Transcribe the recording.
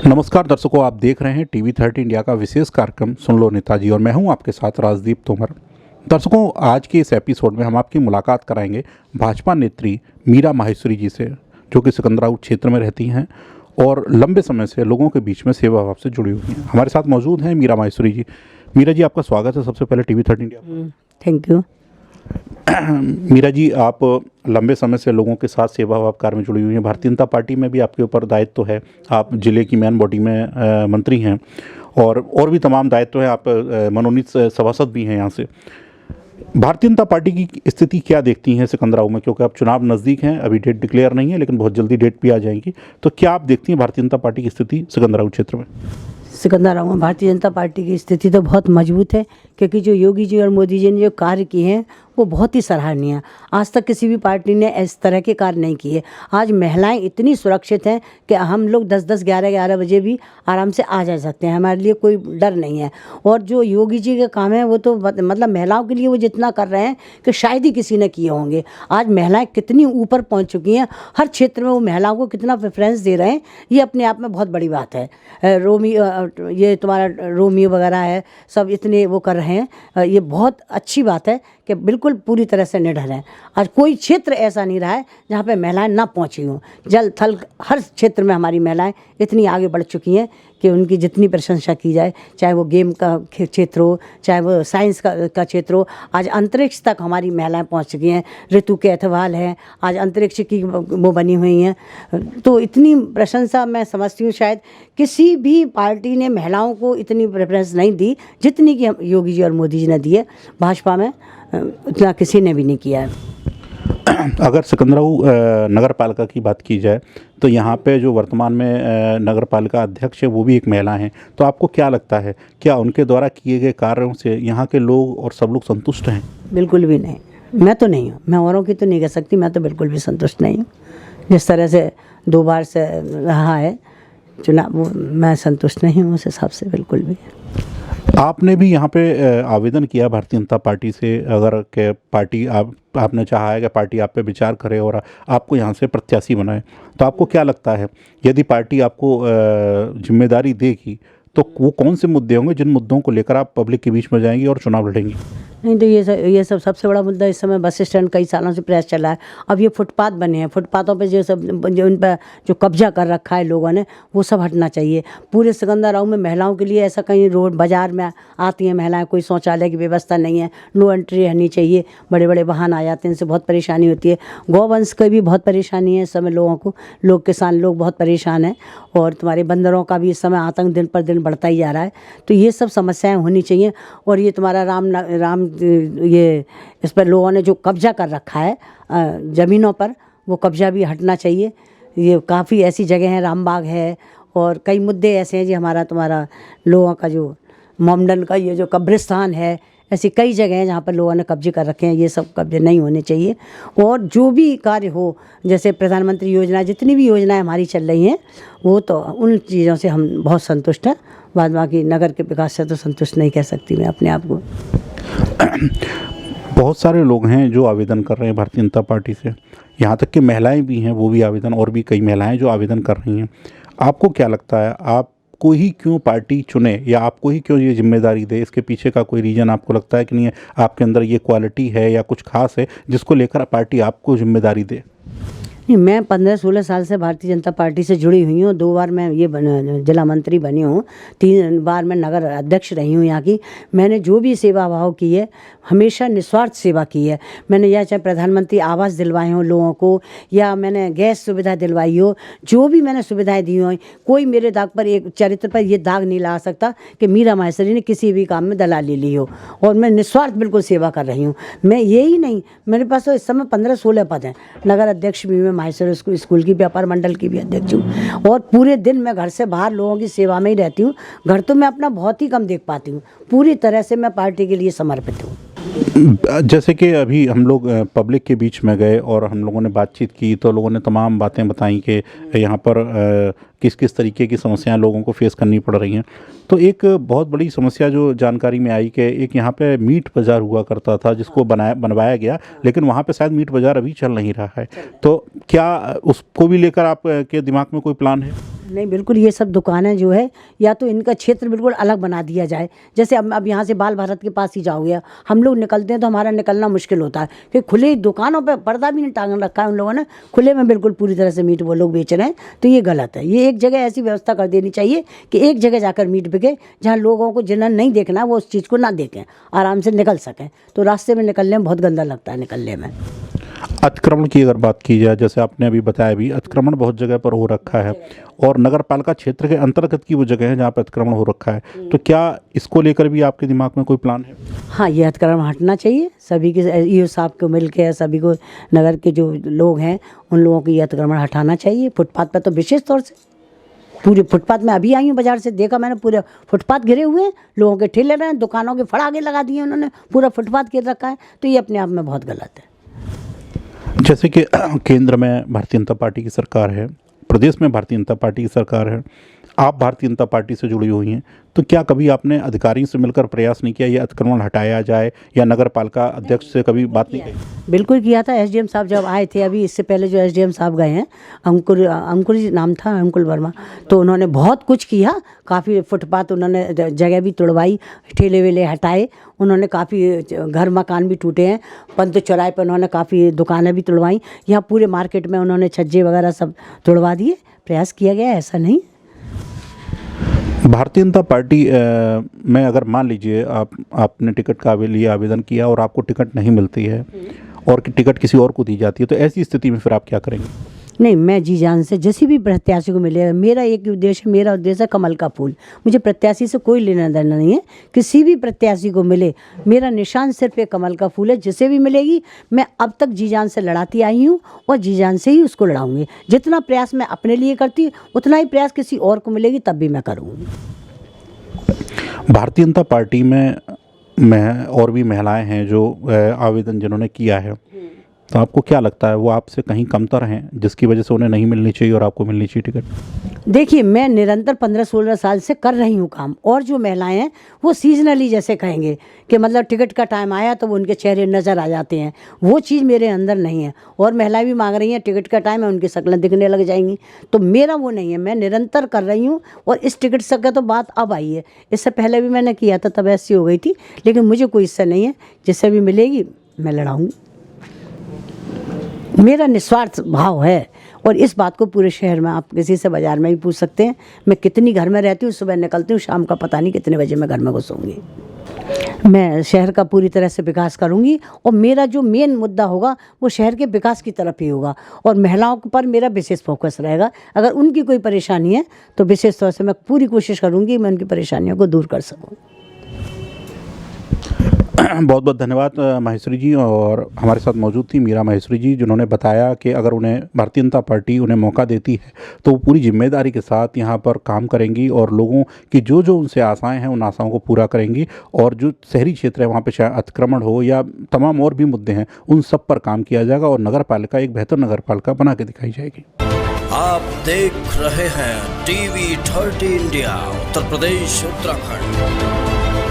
नमस्कार दर्शकों, आप देख रहे हैं टीवी 30 इंडिया का विशेष कार्यक्रम सुन लो नेताजी और मैं हूं आपके साथ राजदीप तोमर। दर्शकों, आज के इस एपिसोड में हम आपकी मुलाकात कराएंगे भाजपा नेत्री मीरा माहेश्वरी जी से, जो कि सिकंदराबाद क्षेत्र में रहती हैं और लंबे समय से लोगों के बीच में सेवा भाव से जुड़ी हुई हैं। हमारे साथ मौजूद हैं मीरा माहेश्वरी जी। मीरा जी, आपका स्वागत है सबसे पहले TV 30 India. Thank you. Meera ji, आप लंबे समय से लोगों के साथ सेवा भाव कार्य में जुड़ी हुई हैं। भारतीय जनता पार्टी में भी आपके ऊपर दायित्व है, आप जिले की मैन बॉडी में मंत्री हैं और भी तमाम दायित्व हैं। आप मनोनीत सभासद भी हैं यहाँ से। भारतीय जनता पार्टी की स्थिति क्या देखती हैं सिकंदराबाद में, क्योंकि अब चुनाव नज़दीक हैं, अभी डेट डिक्लेयर नहीं है लेकिन बहुत जल्दी डेट भी आ जाएंगी, तो क्या आप देखती हैं भारतीय जनता पार्टी की स्थिति सिकंदराबाद क्षेत्र में? सिकंदराबाद में भारतीय जनता पार्टी की स्थिति तो बहुत मजबूत है, क्योंकि जो योगी जी और मोदी जी ने जो कार्य किए हैं वो बहुत ही सराहनीय है। आज तक किसी भी पार्टी ने इस तरह के कार्य नहीं किए। आज महिलाएं इतनी सुरक्षित हैं कि हम लोग 10-10, 11-11 बजे भी आराम से आ जा सकते हैं, हमारे लिए कोई डर नहीं है। और जो योगी जी के काम है वो तो मतलब महिलाओं के लिए वो जितना कर रहे हैं कि शायद ही किसी ने किए होंगे। आज महिलाएं कितनी ऊपर पहुंच चुकी हैं, हर क्षेत्र में वो महिलाओं को कितना प्रेफरेंस दे रहे हैं, ये अपने आप में बहुत बड़ी बात है। ये तुम्हारा रोमियो वगैरह है, सब इतने वो कर रहे हैं, ये बहुत अच्छी बात है कि बिल्कुल पूरी तरह से निडर हैं। आज कोई क्षेत्र ऐसा नहीं रहा है जहाँ पे महिलाएं ना पहुँची हों। जल थल हर क्षेत्र में हमारी महिलाएं इतनी आगे बढ़ चुकी हैं कि उनकी जितनी प्रशंसा की जाए, चाहे वो गेम का क्षेत्र हो, चाहे वो साइंस का क्षेत्र हो। आज अंतरिक्ष तक हमारी महिलाएं पहुंच चुकी हैं। ऋतु के अथवाल हैं, आज अंतरिक्ष की वो बनी हुई हैं। तो इतनी प्रशंसा मैं समझती हूँ शायद किसी भी पार्टी ने महिलाओं को इतनी प्रेफरेंस नहीं दी जितनी कि योगी जी और मोदी जी ने दी है। भाजपा में उतना किसी ने भी नहीं किया है। अगर सिकंदराबाद नगर पालिका की बात की जाए तो यहाँ पे जो वर्तमान में नगर पालिका अध्यक्ष है वो भी एक महिला हैं, तो आपको क्या लगता है, क्या उनके द्वारा किए गए कार्यों से यहाँ के लोग और सब लोग संतुष्ट हैं? बिल्कुल भी नहीं, मैं तो नहीं हूँ। मैं औरों की तो नहीं कह सकती, मैं तो बिल्कुल भी संतुष्ट नहीं हूँ। जिस तरह से 2 बार से रहा है चुनाव, वो मैं संतुष्ट नहीं हूँ उस हिसाब से बिल्कुल भी। आपने भी यहाँ पे आवेदन किया भारतीय जनता पार्टी से, अगर के पार्टी आपने चाहा है कि पार्टी आप पे विचार करे और आपको यहाँ से प्रत्याशी बनाए, तो आपको क्या लगता है यदि पार्टी आपको जिम्मेदारी देगी तो वो कौन से मुद्दे होंगे जिन मुद्दों को लेकर आप पब्लिक के बीच में जाएंगी और चुनाव लड़ेंगी? नहीं तो ये सब सबसे बड़ा मुद्दा इस समय बस स्टैंड कई सालों से प्रयास चला है। अब ये फुटपाथ बने हैं, फुटपाथों पे जो उन पर जो कब्जा कर रखा है लोगों ने, वो सब हटना चाहिए। पूरे सिकंदराबाद में महिलाओं के लिए ऐसा कहीं रोड बाजार में आती हैं महिलाएं, कोई शौचालय की व्यवस्था नहीं है, नो एंट्री रहनी चाहिए। बड़े बड़े वाहन आ जाते हैं, इनसे बहुत परेशानी होती है। गौवंश की भी बहुत परेशानी है इस समय लोगों को, किसान लोग बहुत परेशान हैं। और तुम्हारे बंदरों का भी इस समय आतंक दिन पर दिन बढ़ता ही जा रहा है। तो ये सब समस्याएं होनी चाहिए। और ये तुम्हारा राम ये इस पर लोगों ने जो कब्जा कर रखा है ज़मीनों पर, वो कब्जा भी हटना चाहिए। ये काफ़ी ऐसी जगह हैं, रामबाग है और कई मुद्दे ऐसे हैं जी, हमारा तुम्हारा लोगों का जो मोमडन का ये जो कब्रिस्तान है, ऐसी कई जगह हैं जहाँ पर लोगों ने कब्जे कर रखे हैं। ये सब कब्जे नहीं होने चाहिए। और जो भी कार्य हो, जैसे प्रधानमंत्री योजना, जितनी भी योजनाएं हमारी चल रही हैं, वो तो उन चीज़ों से हम बहुत संतुष्ट हैं। बाद बाकी नगर के विकास से तो संतुष्ट नहीं कह सकती मैं अपने आप को। बहुत सारे लोग हैं जो आवेदन कर रहे हैं भारतीय जनता पार्टी से, यहाँ तक कि महिलाएं भी हैं, वो भी आवेदन, और भी कई महिलाएं जो आवेदन कर रही हैं। आपको क्या लगता है, आपको ही क्यों पार्टी चुने या आपको ही क्यों ये जिम्मेदारी दे? इसके पीछे का कोई रीज़न आपको लगता है कि नहीं है, आपके अंदर ये क्वालिटी है या कुछ खास है जिसको लेकर पार्टी आपको जिम्मेदारी दे? नहीं, मैं 15-16 साल से भारतीय जनता पार्टी से जुड़ी हुई हूँ। 2 बार मैं ये जिला मंत्री बनी हूँ, 3 बार मैं नगर अध्यक्ष रही हूँ यहाँ की। मैंने जो भी सेवा भाव की है, हमेशा निस्वार्थ सेवा की है। मैंने यह चाहे प्रधानमंत्री आवास दिलवाए हों लोगों को, या मैंने गैस सुविधा दिलवाई हो, जो भी मैंने सुविधाएं दी हों, कोई मेरे दाग पर, एक चरित्र पर ये दाग नहीं ला सकता कि मीरा माहेश्वरी ने किसी भी काम में दलाली ली हो। और मैं निस्वार्थ बिल्कुल सेवा कर रही हूँ। मैं यही नहीं, मेरे पास तो इस समय 15-16 पद हैं। नगर अध्यक्ष भी, मैं माहेश्वरी स्कूल की व्यापार मंडल की भी अध्यक्ष हूँ। और पूरे दिन मैं घर से बाहर लोगों की सेवा में ही रहती हूँ। घर तो मैं अपना बहुत ही कम देख पाती हूँ। पूरी तरह से मैं पार्टी के लिए समर्पित हूँ। जैसे कि अभी हम लोग पब्लिक के बीच में गए और हम लोगों ने बातचीत की, तो लोगों ने तमाम बातें बताई कि यहाँ पर किस किस तरीके की समस्याएं लोगों को फेस करनी पड़ रही हैं। तो एक बहुत बड़ी समस्या जो जानकारी में आई कि एक यहाँ पे मीट बाज़ार हुआ करता था जिसको बनवाया गया, लेकिन वहाँ पे शायद मीट बाज़ार अभी चल नहीं रहा है। तो क्या उसको भी लेकर आप के दिमाग में कोई प्लान है? नहीं, बिल्कुल ये सब दुकानें जो है या तो इनका क्षेत्र बिल्कुल अलग बना दिया जाए। जैसे अब यहाँ से बाल भारत के पास ही जाओगे, हम लोग निकलते हैं तो हमारा निकलना मुश्किल होता है कि खुले दुकानों पे पर्दा भी नहीं टांग रखा है उन लोगों ने, खुले में बिल्कुल पूरी तरह से मीट वो लोग बेच रहे हैं। तो ये गलत है। ये एक जगह ऐसी व्यवस्था कर देनी चाहिए कि एक जगह जाकर मीट बिके, जहाँ लोगों को जिन्हें नहीं देखना वो उस चीज़ को ना देखें, आराम से निकल सकें। तो रास्ते में निकलने में बहुत गंदा लगता है निकलने में। अतिक्रमण की अगर बात की जाए, जैसे आपने अभी बताया भी अतिक्रमण बहुत जगह पर हो रखा है और नगर पालिका क्षेत्र के अंतर्गत की वो जगह है जहाँ पर अतिक्रमण हो रखा है, तो क्या इसको लेकर भी आपके दिमाग में कोई प्लान है? हाँ, ये अतिक्रमण हटना चाहिए। सभी के ईओ साहब को मिल के सभी को, नगर के जो लोग हैं उन लोगों को ये अतिक्रमण हटाना चाहिए। फुटपाथ पर तो विशेष तौर से, पूरे फुटपाथ में अभी आई हूँ बाजार से, देखा मैंने पूरे फुटपाथ घिरे हुए हैं, लोगों के ठेले रहे हैं, दुकानों के फड़ाके लगा दिए उन्होंने, पूरा फुटपाथ घेर रखा है। तो ये अपने आप में बहुत गलत है। जैसे कि केंद्र में भारतीय जनता पार्टी की सरकार है, प्रदेश में भारतीय जनता पार्टी की सरकार है, आप भारतीय जनता पार्टी से जुड़ी हुई हैं, तो क्या कभी आपने अधिकारियों से मिलकर प्रयास नहीं किया ये अतिक्रमण हटाया जाए, या नगर पालिका अध्यक्ष से कभी बात नहीं की? बिल्कुल किया था। एसडीएम साहब जब आए थे, अभी इससे पहले जो एसडीएम साहब गए हैं, अंकुर जी नाम था, अंकुल वर्मा, तो उन्होंने बहुत कुछ किया। काफ़ी फुटपाथ उन्होंने जगह भी तोड़वाई, ठेले वेले हटाए, उन्होंने काफ़ी घर मकान भी टूटे हैं। पंत चौराहे पर उन्होंने काफ़ी दुकानें भी तोड़वाई। यहाँ पूरे मार्केट में उन्होंने छज्जे वगैरह सब तोड़वा दिए। प्रयास किया गया, ऐसा नहीं। भारतीय जनता पार्टी में अगर मान लीजिए आपने टिकट का लिए आवेदन किया और आपको टिकट नहीं मिलती है और टिकट किसी और को दी जाती है, तो ऐसी स्थिति में फिर आप क्या करेंगे? नहीं, मैं जी जान से जैसे भी प्रत्याशी को मिलेगा, मेरा एक उद्देश्य, मेरा उद्देश्य है कमल का फूल। मुझे प्रत्याशी से कोई लेना देना नहीं है। किसी भी प्रत्याशी को मिले, मेरा निशान सिर्फ एक कमल का फूल है। जिसे भी मिलेगी, मैं अब तक जी जान से लड़ाती आई हूँ और जी जान से ही उसको लड़ाऊंगी। जितना प्रयास मैं अपने लिए करती, उतना ही प्रयास किसी और को मिलेगी तब भी मैं करूँगी। भारतीय जनता पार्टी में और भी महिलाएं हैं जो आवेदन जिन्होंने किया है, तो आपको क्या लगता है वो आपसे कहीं कमतर हैं जिसकी वजह से उन्हें नहीं मिलनी चाहिए और आपको मिलनी चाहिए टिकट? देखिए, मैं निरंतर 15-16 साल से कर रही हूँ काम, और जो महिलाएं हैं वो सीजनली, जैसे कहेंगे कि मतलब टिकट का टाइम आया तो वो उनके चेहरे नज़र आ जाते हैं, वो चीज़ मेरे अंदर नहीं है। और महिलाएं भी मांग रही हैं, टिकट का टाइम है, उनकी शक्लें दिखने लग जाएंगी। तो मेरा वो नहीं है, मैं निरंतर कर रही हूँ। और इस टिकट से का तो बात अब आई है, इससे पहले भी मैंने किया था, तब ऐसी हो गई थी। लेकिन मुझे कोई इससे नहीं है, जिससे भी मिलेगी मैं लड़ाऊँगी। मेरा निस्वार्थ भाव है, और इस बात को पूरे शहर में आप किसी से बाज़ार में भी पूछ सकते हैं। मैं कितनी घर में रहती हूँ, सुबह निकलती हूँ, शाम का पता नहीं कितने बजे मैं घर में घुसूँगी। मैं शहर का पूरी तरह से विकास करूँगी, और मेरा जो मेन मुद्दा होगा वो शहर के विकास की तरफ ही होगा, और महिलाओं पर मेरा विशेष फोकस रहेगा। अगर उनकी कोई परेशानी है तो विशेष तौर से मैं पूरी कोशिश करूँगी मैं उनकी परेशानियों को दूर कर सकूँ। बहुत बहुत धन्यवाद माहेश्वरी जी। और हमारे साथ मौजूद थी मीरा माहेश्वरी जी, जिन्होंने बताया कि अगर उन्हें भारतीय जनता पार्टी उन्हें मौका देती है तो वो पूरी जिम्मेदारी के साथ यहाँ पर काम करेंगी और लोगों की जो जो उनसे आशाएं हैं उन आशाओं को पूरा करेंगी। और जो शहरी क्षेत्र है वहाँ पे चाहे अतिक्रमण हो या तमाम और भी मुद्दे हैं, उन सब पर काम किया जाएगा और नगर पालिका एक बेहतर नगर पालिका बना के दिखाई जाएगी। आप देख रहे हैं TV 30 इंडिया, उत्तर प्रदेश उत्तराखंड।